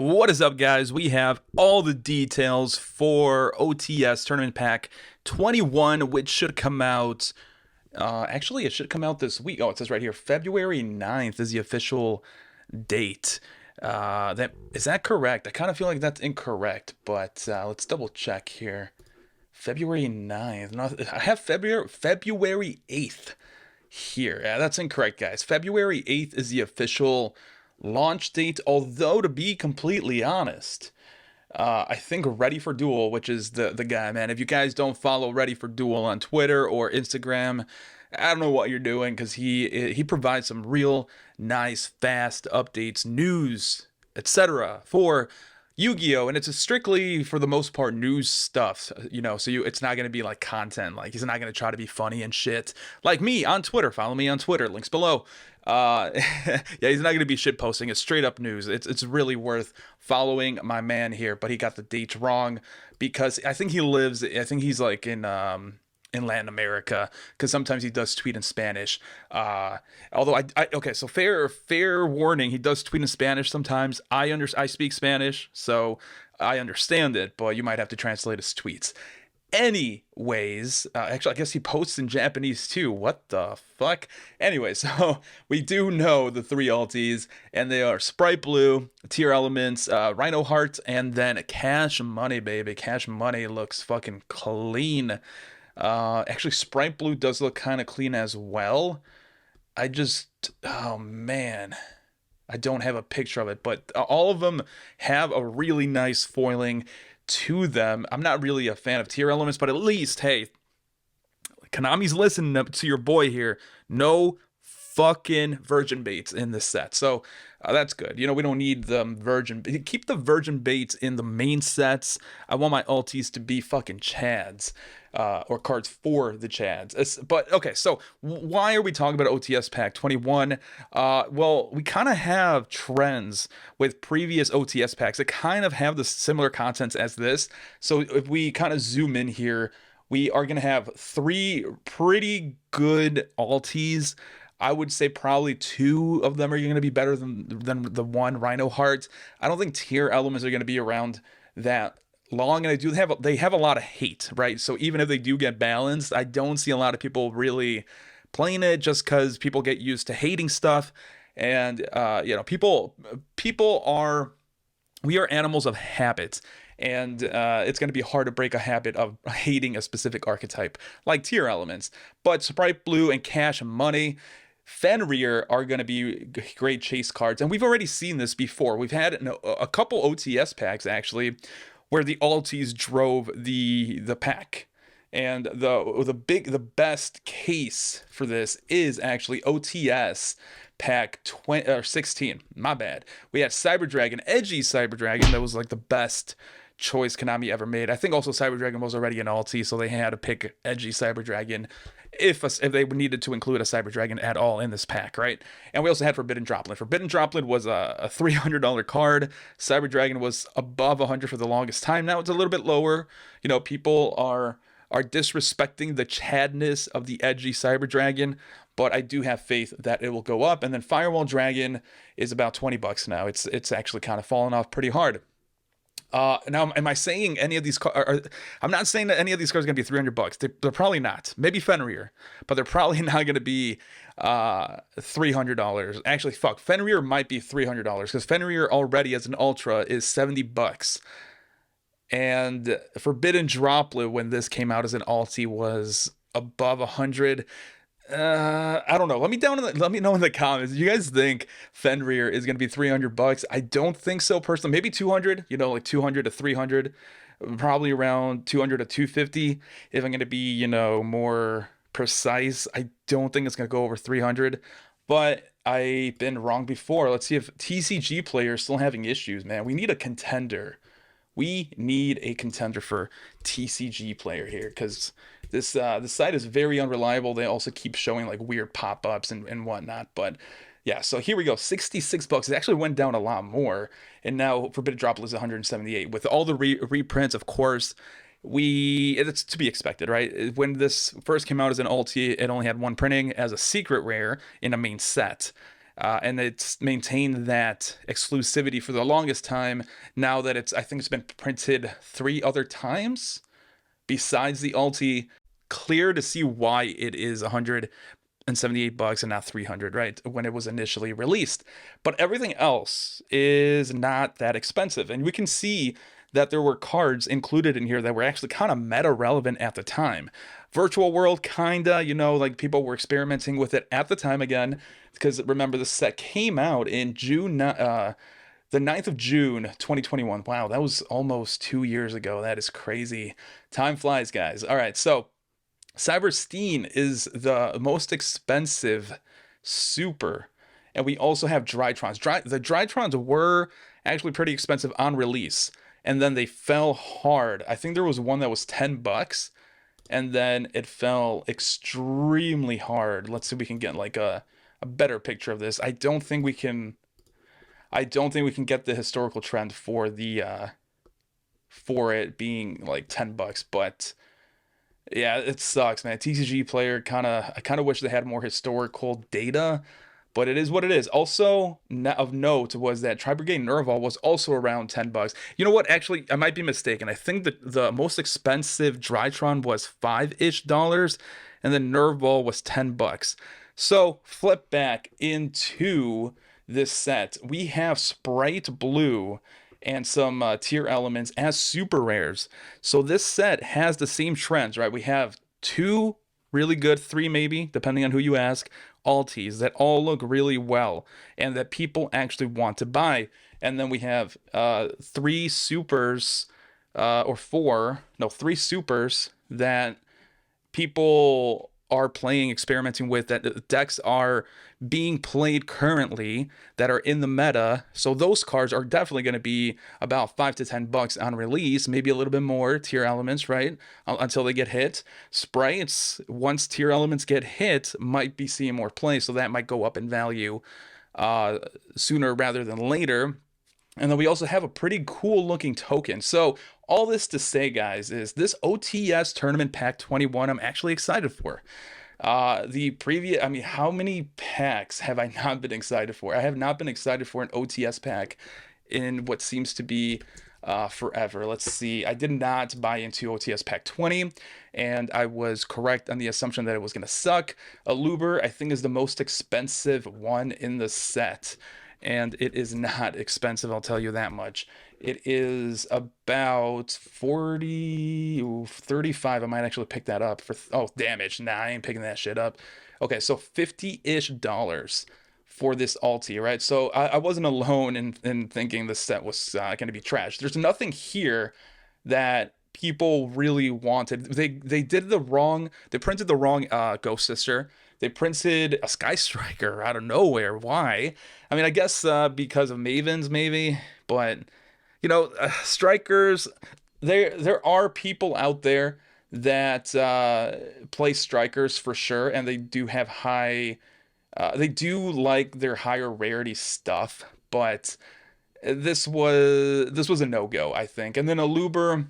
What is up, guys? We have all the details for OTS Tournament Pack 21, which should come out. Actually, it should come out this week. Oh, it says right here, February 9th is the official date. Is that correct? I kind of feel like that's incorrect, but let's double check here. February 9th. No, I have February 8th here. Yeah, that's incorrect, guys. February 8th is the official launch date, although to be completely honest, I think Ready for Duel, which is the guy, man. If you guys don't follow Ready for Duel on Twitter or Instagram, I don't know what you're doing, because he provides some real nice, fast updates, news, etc. for Yu-Gi-Oh! And it's strictly, for the most part, news stuff, so it's not going to be like content. Like, he's not going to try to be funny and shit. Like me on Twitter. Follow me on Twitter. Links below. Yeah, he's not going to be shit posting. It's straight up news. It's really worth following my man here, but he got the dates wrong, because I think he's like in Latin America, because sometimes he does tweet in Spanish. Although okay, so fair warning, he does tweet in Spanish sometimes. I speak Spanish, so I understand it, but you might have to translate his tweets. Anyways, actually, I guess he posts in Japanese too. What the fuck? Anyway, so we do know the three alties, and they are Sprite Blue, Tier Elements, Rhino Heart, and then Cash Money, baby. Cash Money looks fucking clean. Actually, Sprite Blue does look kind of clean as well. Oh man, I don't have a picture of it, but all of them have a really nice foiling to them. I'm not really a fan of Tier Elements, but at least, hey, Konami's listening to your boy here. No fucking virgin baits in this set, so that's good. We don't need the virgin. Keep the virgin baits in the main sets. I want my alties to be fucking Chads, or cards for the Chads. But okay, so why are we talking about OTS Pack 21? Well, we kind of have trends with previous OTS packs that kind of have the similar contents as this. So if we kind of zoom in here, we are going to have three pretty good alties. I would say probably two of them are going to be better than the one, Rhino Heart. I don't think Tier Elements are going to be around that long, and they have a lot of hate, right? So even if they do get balanced, I don't see a lot of people really playing it, just because people get used to hating stuff, and we are animals of habit. And it's going to be hard to break a habit of hating a specific archetype like Tier Elements. But Sprite Blue and Cash Money, Fenrir are going to be great chase cards, and we've already seen this before. We've had a couple OTS packs, actually, where the alties drove the pack. And the best case for this is actually OTS pack 16. My bad. We had Cyber Dragon, edgy Cyber Dragon. That was like the best choice Konami ever made. I think also Cyber Dragon was already an altie, so they had to pick edgy Cyber Dragon if they needed to include a Cyber Dragon at all in this pack, right? And we also had Forbidden Droplet. Forbidden Droplet was a $300 card. Cyber Dragon was above 100 for the longest time. Now it's a little bit lower. People are disrespecting the chadness of the edgy Cyber Dragon, but I do have faith that it will go up. And then Firewall Dragon is about $20 now. It's actually kind of fallen off pretty hard. Now, am I saying any of these cards? I'm not saying that any of these cards are going to be $300. They're probably not. Maybe Fenrir, but they're probably not going to be $300. Actually, fuck, Fenrir might be $300, because Fenrir already as an Ultra is $70. And Forbidden Droplet, when this came out as an altie, was above 100. I don't know. Let me know in the comments. You guys think Fenrir is going to be $300? I don't think so personally. Maybe 200, like 200 to 300, probably around 200 to 250. If I'm going to be, more precise, I don't think it's going to go over 300, but I've been wrong before. Let's see if TCG players still having issues, man. We need a contender. We need a contender for TCG player here, because this site is very unreliable. They also keep showing like weird pop-ups and whatnot. But yeah, so here we go. $66. It actually went down a lot more, and now Forbidden Droplet is 178. With all the reprints, of course, it's to be expected, right? When this first came out as an altie, it only had one printing as a secret rare in a main set. And it's maintained that exclusivity for the longest time. Now that I think it's been printed 3 other times besides the ulti. Clear to see why it is $178 and not 300, right, when it was initially released. But everything else is not that expensive, and we can see that there were cards included in here that were actually kind of meta relevant at the time. Virtual World, kinda, like people were experimenting with it at the time again, because remember, the set came out in June, the 9th of June, 2021. Wow, that was almost 2 years ago. That is crazy. Time flies, guys. All right, so 𝗦𝗦𝗅𝗏 is the most expensive super. And we also have Drytrons. The Drytrons were actually pretty expensive on release, and then they fell hard. I think there was one that was $10, and then it fell extremely hard. Let's see if we can get like a better picture of this. I don't think we can get the historical trend for it being like $10, but yeah, it sucks, man. TCG Player I kind of wish they had more historical data, but it is what it is. Also, of note was that Tri-Brigade Nerval was also around $10. You know what? Actually, I might be mistaken. I think that the most expensive Drytron was $5-ish, and then Nerval was $10. So flip back into this set. We have Sprite Blue and some tier elements as super rares. So this set has the same trends, right? We have 2 really good, 3 maybe, depending on who you ask, alties that all look really well and that people actually want to buy. And then we have 3 supers, or 3 supers that people are playing, experimenting with, that decks are being played currently that are in the meta. So those cards are definitely going to be about $5 to $10 on release, maybe a little bit more tier elements, right? Until they get hit. Sprites, once tier elements get hit, might be seeing more play, so that might go up in value sooner rather than later. And then we also have a pretty cool looking token. So all this to say, guys, is this OTS Tournament Pack 21 I'm actually excited for. The previous, I mean, how many packs have I not been excited for? I have not been excited for an OTS pack in what seems to be forever. Let's see. I did not buy into OTS Pack 20, and I was correct on the assumption that it was going to suck. 𝗦𝗓𝗏, I think, is the most expensive one in the set. And it is not expensive, I'll tell you that much. It is about 35. I might actually pick that up for, oh, damage. Nah, I ain't picking that shit up. Okay, so $50-ish for this alti, right? So I wasn't alone in thinking this set was going to be trash. There's nothing here that people really wanted. They printed the wrong Ghost Sister. They printed a Sky Striker out of nowhere. Why? I mean, I guess because of Mavens, maybe. But, Strikers, there are people out there that play Strikers for sure, and they do have they do like their higher rarity stuff. But this was a no-go, I think. And then 𝗦𝗓𝗏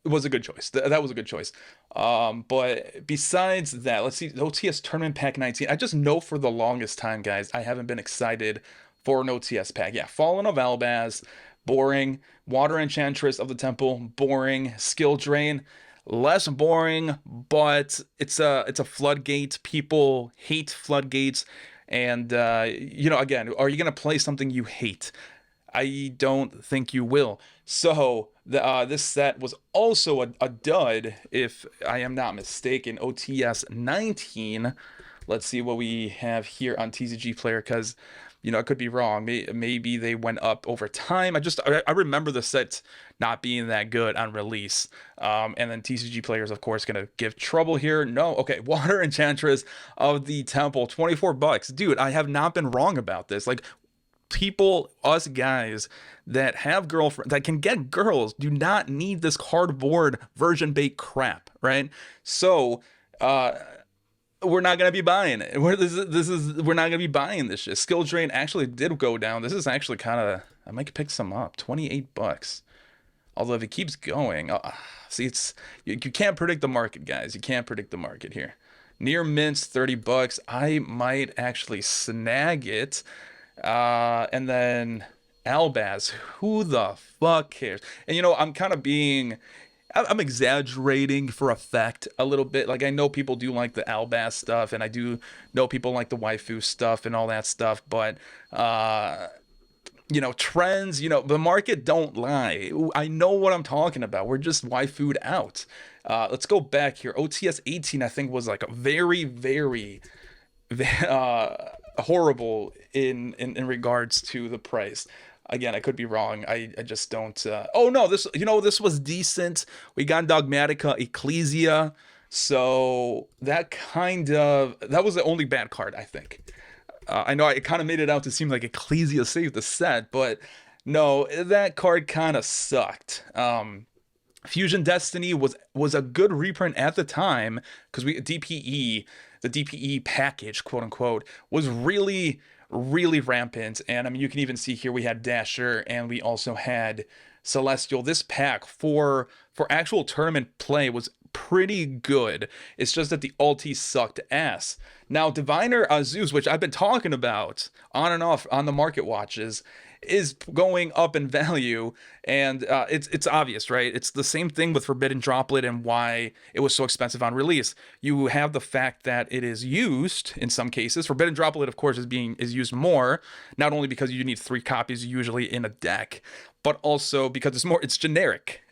was a good choice. That was a good choice. But besides that, let's see, OTS Tournament Pack 19. I just know for the longest time, guys, I haven't been excited for an OTS pack. Yeah, Fallen of Albaz, boring. Water Enchantress of the Temple, boring. Skill Drain, less boring, but it's a floodgate. People hate floodgates, and again, are you gonna play something you hate? I don't think you will. So this set was also a dud, if I am not mistaken. OTS 19. Let's see what we have here on TCG Player, because I could be wrong. Maybe they went up over time. I remember the set not being that good on release. And then TCG Player is, of course, going to give trouble here. No, okay. Water Enchantress of the Temple, $24. Dude, I have not been wrong about this. Like, people, us guys that have girlfriends, that can get girls, do not need this cardboard version bait crap, right? So we're not gonna be buying it. We're not gonna be buying this shit. Skill Drain actually did go down. This is actually kind of, I might pick some up. $28. Although if it keeps going, see, you can't predict the market, guys. You can't predict the market here. Near mint's 30 bucks. I might actually snag it. And then Albaz, who the fuck cares? And you know, I'm exaggerating for effect a little bit. Like I know people do like the Albaz stuff, and I do know people like the waifu stuff and all that stuff, but you know, trends, you know, the market don't lie. I know what I'm talking about. We're just waifu'd out. Let's go back here. OTS 18, I think, was like a very, very uh, horrible in regards to the price. Again, I could be wrong. I just don't. Oh no, this was decent. We got 𝗦𝗨𝗣𝗣𝗥𝗧. So that was the only bad card, I think. I know I kind of made it out to seem like Ecclesia saved the set, but no, that card kind of sucked. Fusion Destiny was a good reprint at the time because the DPE package, quote unquote, was really really rampant. And I mean, you can even see here we had Dasher and we also had Celestial. This pack for actual tournament play was pretty good. It's just that the ulti sucked ass. Now, Diviner Azuz, which I've been talking about on and off on the market watches, is going up in value, and it's obvious, right? It's the same thing with Forbidden Droplet and why it was so expensive on release. You have the fact that it is used in some cases. Forbidden Droplet, of course, is used more, not only because you need 3 copies usually in a deck, but also because it's generic.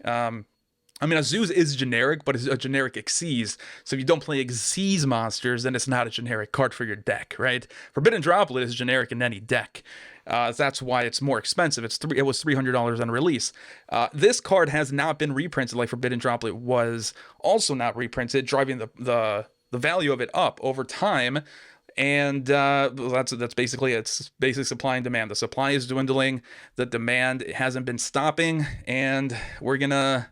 I mean, Azuz is generic, but it's a generic Xyz. So if you don't play Xyz monsters, then it's not a generic card for your deck, right? Forbidden Droplet is generic in any deck. That's why it's more expensive. It was $300 on release. This card has not been reprinted like Forbidden Droplet was also not reprinted, driving the value of it up over time. And that's basically it. It's basically supply and demand. The supply is dwindling, the demand hasn't been stopping, and we're gonna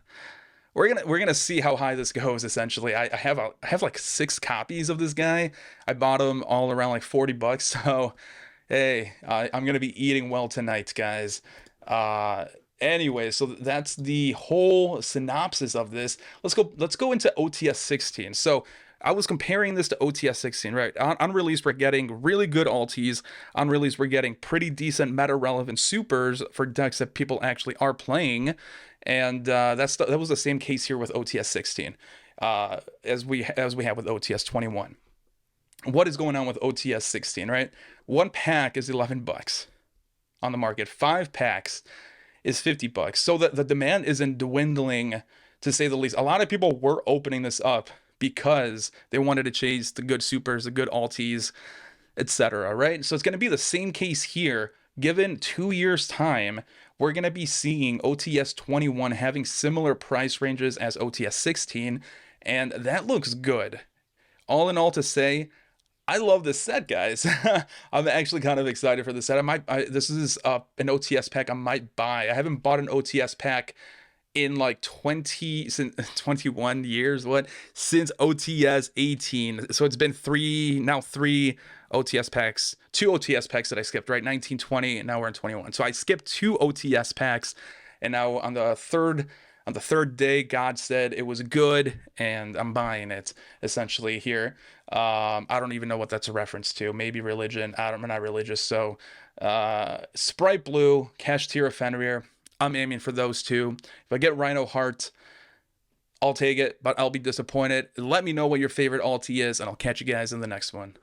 see how high this goes. Essentially, I have like 6 copies of this guy. I bought them all around like 40 bucks. So, hey, I'm gonna be eating well tonight, guys. Anyway, so that's the whole synopsis of this. Let's go into OTS 16. So I was comparing this to OTS 16, right? On release, we're getting really good alties. On release, we're getting pretty decent meta-relevant supers for decks that people actually are playing. And that was the same case here with OTS 16, as we have with OTS 21. What is going on with OTS 16, right? 1 pack is 11 bucks on the market. 5 packs is 50 bucks. So the demand isn't dwindling, to say the least. A lot of people were opening this up because they wanted to chase the good supers, the good alties, etc., right? So it's going to be the same case here. Given 2 years' time, we're going to be seeing OTS 21 having similar price ranges as OTS 16, and that looks good. All in all, to say, I love this set, guys. I'm actually kind of excited for this set. This is an OTS pack I might buy. I haven't bought an OTS pack in like 21 years, since OTS 18. So it's been 3 OTS packs, 2 OTS packs that I skipped, right? 19, 20, and now we're in 21. So I skipped 2 OTS packs, and now on the third day, God said it was good, and I'm buying it, essentially, here. I don't even know what that's a reference to. Maybe religion. I'm not religious. So Sprite Blue, Cash Tier of Fenrir. I'm aiming for those 2. If I get Rhino Heart, I'll take it, but I'll be disappointed. Let me know what your favorite alti is, and I'll catch you guys in the next one.